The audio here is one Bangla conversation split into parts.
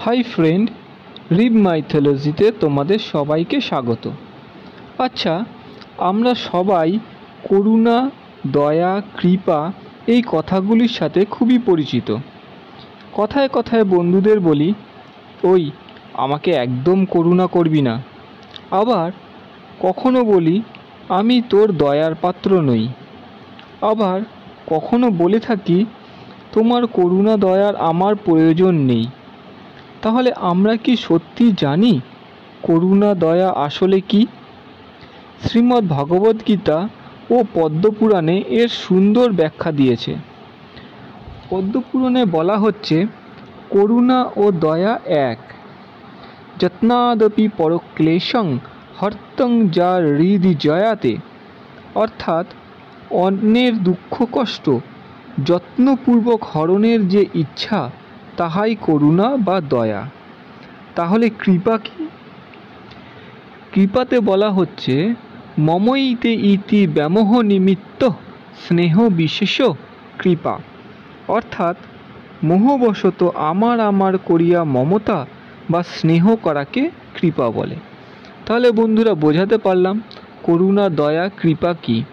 হাই ফ্রেন্ড, রিব মাইথোলজিতে তোমাদের সবাইকে স্বাগত। আচ্ছা, আমরা সবাই করুণা, দয়া, কৃপা এই কথাগুলির সাথে খুবই পরিচিত। কথায় কথায় বন্ধুদের বলি, ওই আমাকে একদম করুণা করবি না। আবার কখনো বলি, আমি তোর দয়ার পাত্র নই। আবার কখনো বলে থাকি, তোমার করুণা দয়ার আমার প্রয়োজন নেই। তাহলে আমরা কি সত্যি জানি করুণা দয়া আসলে কি? শ্রীমদ্ ভগবদ্গীতা ও পদ্মপুরাণে এর সুন্দর ব্যাখ্যা দিয়েছে। পদ্মপুরাণে বলা হচ্ছে, করুণা ও দয়া এক। যত্নাদপি পরক্লেশং হর্তং যার হৃদি জয়াতে। অর্থাৎ অন্যের দুঃখ কষ্ট যত্নপূর্বক হরণের যে ইচ্ছা, তাহাই করুণা বা দয়া। তাহলে কৃপা কি? কৃপাতে বলা হচ্ছে, মমৈতে ইতি ব্যামোহ নিমিত্ত স্নেহ বিশেষ কৃপা। অর্থাৎ মোহবশত আমার করিয়া মমতা বা স্নেহ করাকে কৃপা বলে। তাহলে বন্ধুরা, বোঝাতে পারলাম করুণা, দয়া, কৃপা কি।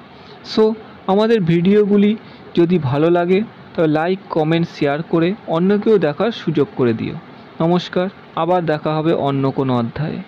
সো আমাদের ভিডিওগুলি যদি ভালো লাগে তবে লাইক, কমেন্ট, শেয়ার করে অন্যকেও দেখার সুযোগ করে দিও। নমস্কার, আবার দেখা হবে অন্য কোনো অধ্যায়ে।